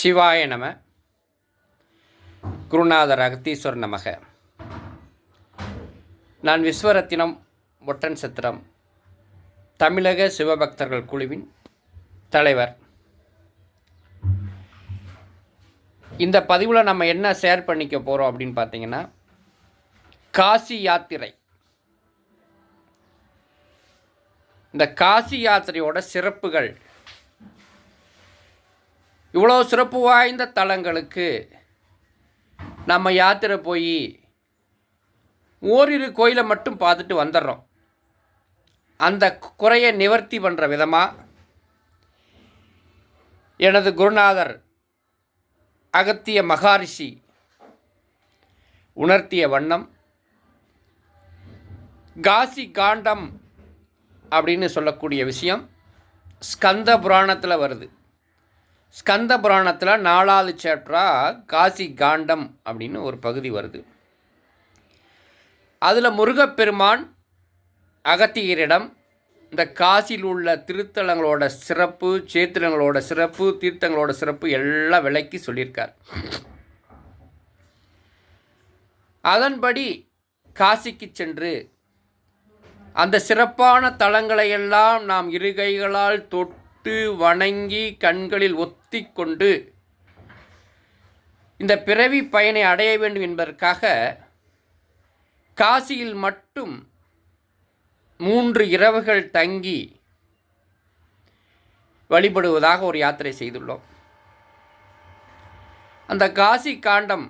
சிவாய நம. குருநாதர் அகத்தீஸ்வரர் நமக. நான் விஸ்வரத்தினம் ஒட்டன் சத்திரம் தமிழக சிவபக்தர்கள் குழுவின் தலைவர். இந்த பதிவில் நம்ம என்ன ஷேர் பண்ணிக்க போகிறோம் அப்படின்னு பார்த்தீங்கன்னா, காசி யாத்திரை. இந்த காசி யாத்திரையோட சிறப்புகள், இவ்வளோ சிறப்பு வாய்ந்த தலங்களுக்கு நம்ம யாத்திரை போய் ஓரிரு கோயிலை மட்டும் பார்த்துட்டு வந்துடுறோம். அந்த குறையை நிவர்த்தி பண்ணுற விதமாக எனது குருநாதர் அகத்திய மகாரிஷி உணர்த்திய வண்ணம் காசி காண்டம் அப்படின்னு சொல்லக்கூடிய விஷயம் ஸ்கந்த புராணத்தில் வருது. ஸ்கந்த புராணத்தில் 4வது சாப்டராக காசி காண்டம் அப்படின்னு ஒரு பகுதி வருது. அதில் முருகப்பெருமான் அகத்தியரிடம் இந்த காசியில் உள்ள திருத்தலங்களோட சிறப்பு, சேத்திரங்களோட சிறப்பு, தீர்த்தங்களோட சிறப்பு எல்லாம் விளக்கி சொல்லியிருக்கார். அதன்படி காசிக்கு சென்று அந்த சிறப்பான தலங்களையெல்லாம் நாம் இருகைகளால் தொட்டு வணங்கி கண்களில் ஒத்தி கொண்டு இந்த பிறவி பயனை அடைய வேண்டும் என்பதற்காக காசியில் மட்டும் 3 இரவுகள் தங்கி வழிபடுவதாக ஒரு யாத்திரை செய்துள்ளோம். அந்த காசி காண்டம்,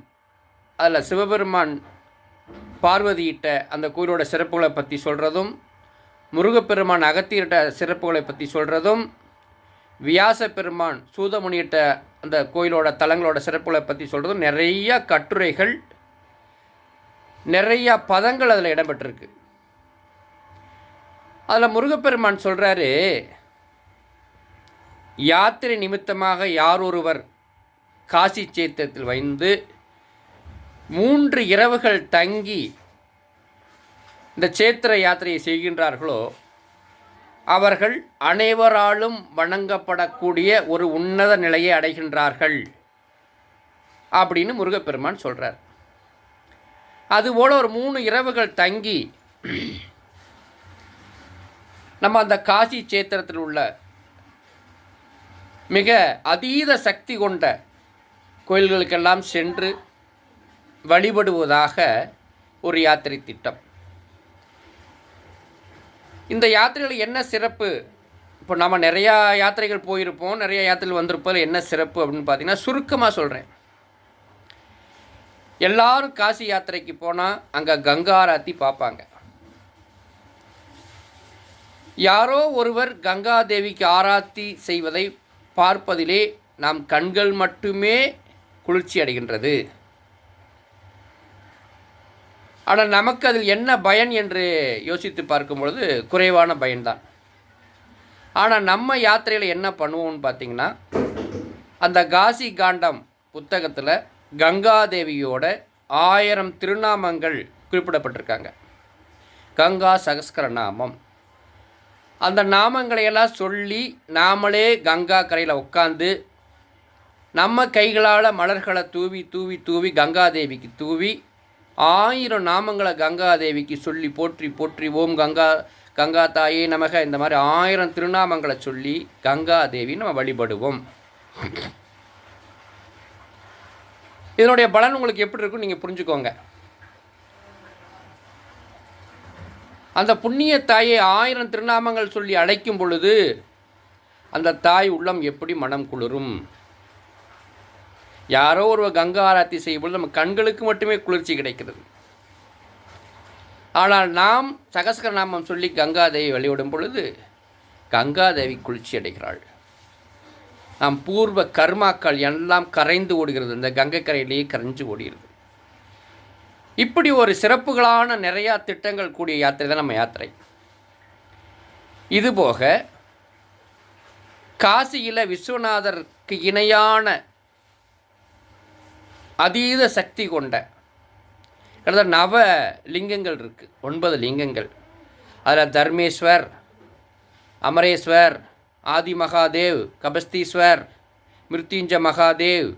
அதில் சிவபெருமான் பார்வதியிட்ட அந்த கோயிலோட சிறப்புகளை பற்றி சொல்கிறதும், முருகப்பெருமான் அகத்தியிட்ட சிறப்புகளை பற்றி சொல்கிறதும், வியாச பெருமான் சூதமுனியிட்ட அந்த கோயிலோட தலங்களோட சிறப்புகளை பற்றி சொல்கிறதும், நிறைய கட்டுரைகள், நிறையா பதங்கள் அதில் இடம்பெற்றிருக்கு. அதில் முருகப்பெருமான் சொல்கிறாரு, யாத்திரை நிமித்தமாக யார் ஒருவர் காசி சேத்திரத்தில் வந்து 3 இரவுகள் தங்கி இந்த சேத்திர யாத்திரையை செய்கின்றார்களோ அவர்கள் அனைவராலும் வணங்கப்படக்கூடிய ஒரு உன்னத நிலையை அடைகின்றார்கள் அப்படின்னு முருகப்பெருமான் சொல்கிறார். அதுபோல் ஒரு 3 இரவுகள் தங்கி நம்ம அந்த காசி சேத்திரத்தில் உள்ள மிக அதீத சக்தி கொண்ட கோயில்களுக்கெல்லாம் சென்று வழிபடுவதாக ஒரு யாத்திரை திட்டம். இந்த யாத்திரையில் என்ன சிறப்பு? இப்போ நம்ம நிறையா யாத்திரைகள் போயிருப்போம், நிறைய யாத்திரைகள் வந்திருப்பதில் என்ன சிறப்பு அப்படின்னு பார்த்தீங்கன்னா, சுருக்கமாக சொல்கிறேன். எல்லாரும் காசி யாத்திரைக்கு போனால் அங்கே கங்கா ஆராத்தி பார்ப்பாங்க. யாரோ ஒருவர் கங்கா தேவிக்கு ஆராத்தி செய்வதை பார்ப்பதிலே நாம் கண்கள் மட்டுமே குளிர்ச்சி அடைகின்றது. ஆனால் நமக்கு அதில் என்ன பயன் என்று யோசித்து பார்க்கும் பொழுது குறைவான பயன்தான். ஆனால் நம்ம யாத்திரையில் என்ன பண்ணுவோம்னு பார்த்திங்கன்னா, அந்த காசி காண்டம் புத்தகத்தில் கங்காதேவியோட 1000 திருநாமங்கள் குறிப்பிடப்பட்டிருக்காங்க. கங்கா சகஸ்கர நாமம். அந்த நாமங்களையெல்லாம் சொல்லி நாமளே கங்கா கரையில் உட்காந்து நம்ம கைகளால் மலர்களை தூவி தூவி தூவி கங்காதேவிக்கு தூவி 1000 நாமங்களை கங்காதேவிக்கு சொல்லி போற்றி போற்றி ஓம் கங்கா தாயே நமக, இந்த மாதிரி 1000 திருநாமங்களை சொல்லி கங்காதேவி நம்ம வழிபடுவோம். இதனுடைய பலன் உங்களுக்கு எப்படி இருக்கும் நீங்கள் புரிஞ்சுக்கோங்க. அந்த புண்ணிய தாயை 1000 திருநாமங்கள் சொல்லி அழைக்கும் பொழுது அந்த தாய் உள்ளம் எப்படி மனம் குளிரும். யாரோ ஒரு கங்கா ஆராத்தி செய்யும்போது நம்ம கண்களுக்கு மட்டுமே குளிர்ச்சி கிடைக்கிறது. ஆனால் நாம் சகஸ்கர நாமம் சொல்லி கங்காதேவி வழிபடும் பொழுது கங்காதேவி குளிர்ச்சி அடைகிறாள். நாம் பூர்வ கர்மாக்கள் எல்லாம் கரைந்து ஓடுகிறது, இந்த கங்கை கரையிலேயே கரைஞ்சு ஓடுகிறது. இப்படி ஒரு சிறப்புகளான நிறையா திட்டங்கள் கூடிய யாத்திரை தான் நம்ம யாத்திரை. இதுபோக காசியில் விஸ்வநாதருக்கு இணையான அதீத சக்தி கொண்ட கிட்டத்தட்ட 9 லிங்கங்கள் இருக்குது. 9 லிங்கங்கள். அதில் தர்மேஸ்வர், அமரேஸ்வர், ஆதி மகாதேவ், கபஸ்தீஸ்வர், மிருத்யுஞ்ச மகாதேவ்,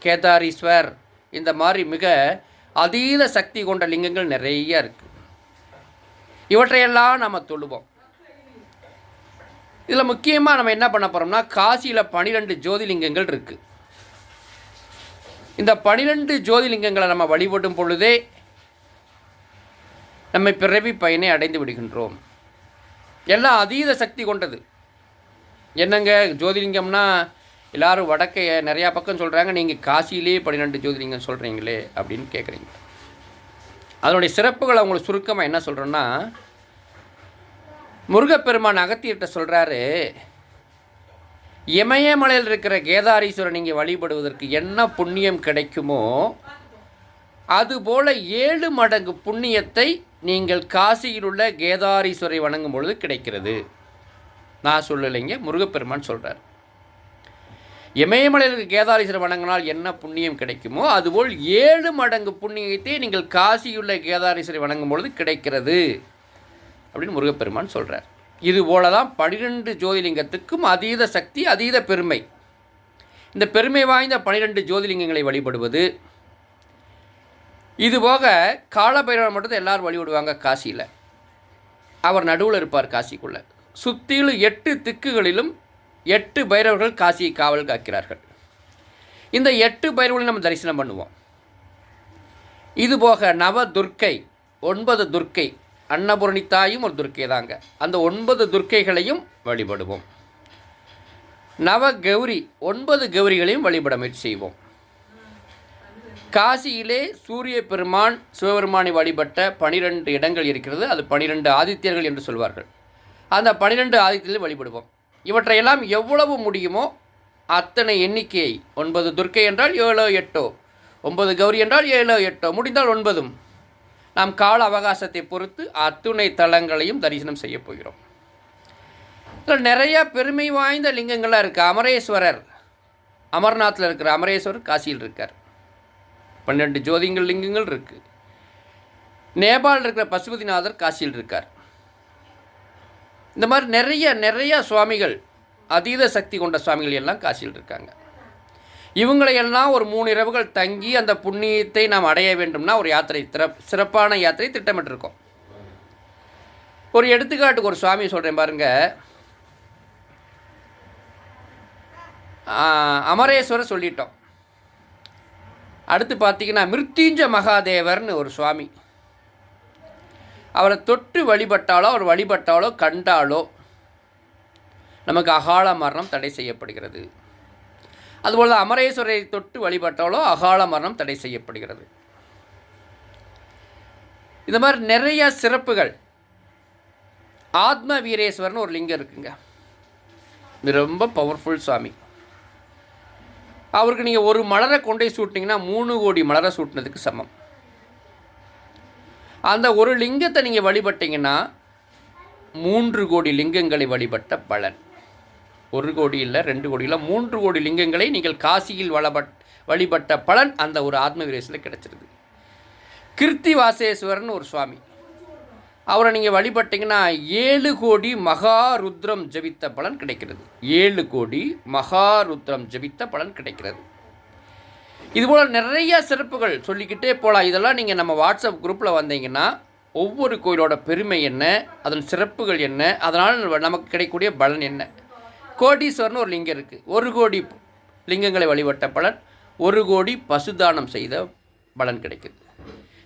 கேதாரீஸ்வர், இந்த மாதிரி மிக அதீத சக்தி கொண்ட லிங்கங்கள் நிறைய இருக்குது. இவற்றையெல்லாம் நம்ம தொழுவோம். இதில் முக்கியமாக நம்ம என்ன பண்ண போகிறோம்னா, காசியில் 12 ஜோதிலிங்கங்கள் இருக்குது. இந்த 12 ஜோதிலிங்கங்களை நம்ம வழிபடும் பொழுதே நம்மை பிறவி பயனை அடைந்து விடுகின்றோம். எல்லாம் அதீத சக்தி கொண்டது. என்னங்க ஜோதிலிங்கம்னா எல்லோரும் வடக்கே நிறையா பக்கம் சொல்கிறாங்க, நீங்கள் காசியிலே 12 ஜோதிலிங்கம் சொல்கிறீங்களே அப்படின்னு கேட்குறீங்க. அதனுடைய சிறப்புகளை உங்களுக்கு சுருக்கமாக என்ன சொல்கிறோன்னா, முருகப்பெருமான் அகத்தியர்கிட்ட சொல்கிறாரு, இமயமலையில் இருக்கிற கேதாரீஸ்வரர் நீங்கள் வழிபடுவதற்கு என்ன புண்ணியம் கிடைக்குமோ அதுபோல் 7 மடங்கு புண்ணியத்தை நீங்கள் காசியில் உள்ள கேதாரீஸ்வரை வணங்கும் பொழுது கிடைக்கிறது. நான் சொல்லலைங்க, முருகப்பெருமான் சொல்கிறார். இமயமலையில் இருக்கிற கேதாரீஸ்வரர் வணங்கினால் என்ன புண்ணியம் கிடைக்குமோ அதுபோல் 7 மடங்கு புண்ணியத்தை நீங்கள் காசியுள்ள கேதாரீஸ்வரை வணங்கும் பொழுது கிடைக்கிறது அப்படின்னு முருகப்பெருமான் சொல்கிறார். இதுபோல தான் 12 ஜோதிலிங்கத்துக்கும் அதீத சக்தி, அதீத பெருமை. இந்த பெருமை வாய்ந்த 12 ஜோதிலிங்கங்களை வழிபடுவது, இதுபோக காலபைரவர் மட்டும் தான் எல்லோரும் வழிபடுவாங்க காசியில். அவர் நடுவில் இருப்பார் காசிக்குள்ளே. சுற்றிலும் 8 திக்குகளிலும் 8 பைரவர்கள் காசியை காவல் காக்கிறார்கள். இந்த 8 பைரவர்களையும் நம்ம தரிசனம் பண்ணுவோம். இதுபோக நவ துர்க்கை, 9 துர்க்கை, அன்னபூரணி தாயும் ஒரு துர்க்கை தாங்க, அந்த 9 துர்க்கைகளையும் வழிபடுவோம். நவ கௌரி, 9 கௌரிகளையும் வழிபட முயற்சி செய்வோம். காசியிலே சூரிய பெருமான் சிவபெருமானை வழிபட்ட 12 இடங்கள் இருக்கிறது. அது 12 ஆதித்யர்கள் என்று சொல்வார்கள். அந்த 12 ஆதித்யர்களை வழிபடுவோம். இவற்றையெல்லாம் எவ்வளவு முடியுமோ அத்தனை எண்ணிக்கையை, 9 துர்க்கை என்றால் 7 8, 9 கௌரி என்றால் 7 8, முடிந்தால் 9, நாம் கால அவகாசத்தை பொறுத்து அத்துணை தலங்களையும் தரிசனம் செய்ய போகிறோம். இதில் நிறைய பெருமை வாய்ந்த லிங்கங்கள்லாம் இருக்குது. அமரேஸ்வரர், அமர்நாத்தில் இருக்கிற அமரேஸ்வரர் காசியில் இருக்கார். 12 ஜோதிங்கள் லிங்கங்கள் இருக்குது. நேபாளில் இருக்கிற பசுபதிநாதர் காசியில் இருக்கார். இந்த மாதிரி நிறைய சுவாமிகள், அதீத சக்தி கொண்ட சுவாமிகள் எல்லாம் காசியில் இருக்காங்க. இவங்களையெல்லாம் ஒரு 3 இரவுகள் தங்கி அந்த புண்ணியத்தை நாம் அடைய வேண்டும்னா ஒரு யாத்திரை, சிறப்பான யாத்திரை திட்டமிட்டிருக்கோம். ஒரு எடுத்துக்காட்டுக்கு ஒரு சுவாமி சொல்கிறேன் பாருங்கள். அமரேஸ்வரர் சொல்லிட்டோம். அடுத்து பார்த்தீங்கன்னா மிருத்யுஞ்ச மகாதேவர்னு ஒரு சுவாமி. அவரை தொட்டு வழிபட்டாலோ, அவர் வழிபட்டாலோ, கண்டாலோ நமக்கு அகால மரணம் தடை செய்யப்படுகிறது. அதுபோல் அமரேஸ்வரை தொட்டு வழிபட்டாலோ அகால மரணம் தடை செய்யப்படுகிறது. இந்த மாதிரி நிறைய சிறப்புகள். ஆத்ம வீரேஸ்வரன் ஒரு லிங்கம் இருக்குங்க. இது ரொம்ப பவர்ஃபுல் சுவாமி. அவருக்கு நீங்கள் ஒரு மலரை கொண்டே சூட்டிங்கன்னா 3 கோடி மலரை சூட்டினதுக்கு சமம். அந்த ஒரு லிங்கத்தை நீங்கள் வழிபட்டீங்கன்னா 3 கோடி லிங்கங்களை வழிபட்ட பலன். 1 கோடி இல்லை, 2 கோடி இல்லை, 3 கோடி லிங்கங்களை நீங்கள் காசியில் வழிபட்ட பலன் அந்த ஒரு ஆத்ம வீரேஸ்வரில் கிடைச்சிருது. கிருத்திவாசேஸ்வரன் ஒரு சுவாமி. அவரை நீங்கள் வழிபட்டிங்கன்னா 7 கோடி மகாருத்ரம் ஜபித்த பலன் கிடைக்கிறது. 7 கோடி மகாருத்ரம் ஜபித்த பலன் கிடைக்கிறது. இதுபோல் நிறைய சிறப்புகள் சொல்லிக்கிட்டே போகலாம். இதெல்லாம் நீங்கள் நம்ம வாட்ஸ்அப் குரூப்பில் வந்தீங்கன்னா ஒவ்வொரு கோயிலோட பெருமை என்ன, அதன் சிறப்புகள் என்ன, அதனால் நமக்கு கிடைக்கக்கூடிய பலன் என்ன. கோடீஸ்வரன் ஒரு லிங்கம் இருக்குது. 1 கோடி லிங்கங்களை வழிபட்ட பலன், 1 கோடி பசுதானம் செய்த பலன் கிடைக்குது.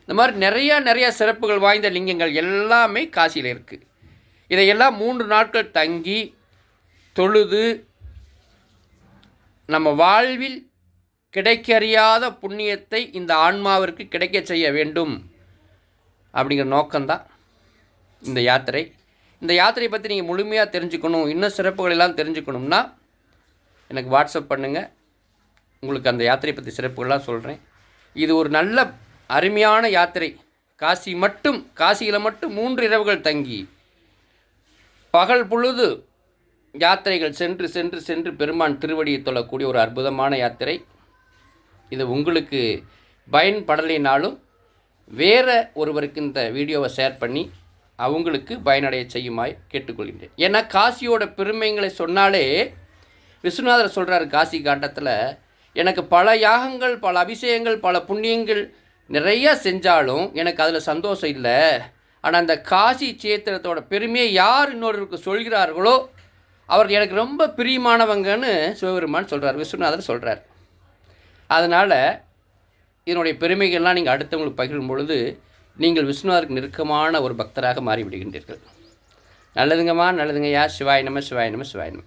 இந்த மாதிரி நிறைய சிறப்புகள் வாய்ந்த லிங்கங்கள் எல்லாமே காசியில் இருக்குது. இதையெல்லாம் 3 நாட்கள் தங்கி தொழுது நம்ம வாழ்வில் கிடைக்கறியாத புண்ணியத்தை இந்த ஆன்மாவிற்கு கிடைக்க செய்ய வேண்டும் அப்படிங்கிற நோக்கம்தான் இந்த யாத்திரை. இந்த யாத்திரையை பற்றி நீங்கள் முழுமையாக தெரிஞ்சுக்கணும், இன்னும் சிறப்புகள் எல்லாம் தெரிஞ்சுக்கணும்னா எனக்கு வாட்ஸ்அப் பண்ணுங்கள். உங்களுக்கு அந்த யாத்திரை பற்றி சிறப்புகள்லாம் சொல்கிறேன். இது ஒரு நல்ல அருமையான யாத்திரை. காசியில் மட்டும் 3 இரவுகள் தங்கி பகல் பொழுது யாத்திரைகள் சென்று பெருமான் திருவடியை தொழக்கூடிய ஒரு அற்புதமான யாத்திரை. இது உங்களுக்கு பயன்படலைனாலும் வேறு ஒருவருக்கு இந்த வீடியோவை ஷேர் பண்ணி அவங்களுக்கு பயனடைய செய்யுமாய் கேட்டுக்கொள்கின்றேன். ஏன்னா காசியோட பெருமைகளை சொன்னாலே விஸ்வநாதர் சொல்கிறார் காசி காண்டத்தில், எனக்கு பல யாகங்கள், பல அபிஷேகங்கள், பல புண்ணியங்கள் நிறையா செஞ்சாலும் எனக்கு அதில் சந்தோஷம் இல்லை. ஆனால் அந்த காசி சேத்திரத்தோட பெருமையை யார் இன்னொருக்கு சொல்கிறார்களோ அவர் எனக்கு ரொம்ப பிரியமானவங்கன்னு சிவபெருமான் சொல்கிறார், விஸ்வநாதர் சொல்கிறார். அதனால் இதனுடைய பெருமைகள்லாம் நீங்கள் அடுத்தவங்களுக்கு பகிரும் பொழுது நீங்கள் விஸ்வநாதருக்கு நெருக்கமான ஒரு பக்தராக மாறிவிடுகின்றீர்கள். நல்லதுங்கம்மா, நல்லதுங்கய்யா. சிவாய நம, சிவாய நம, சிவாய நம.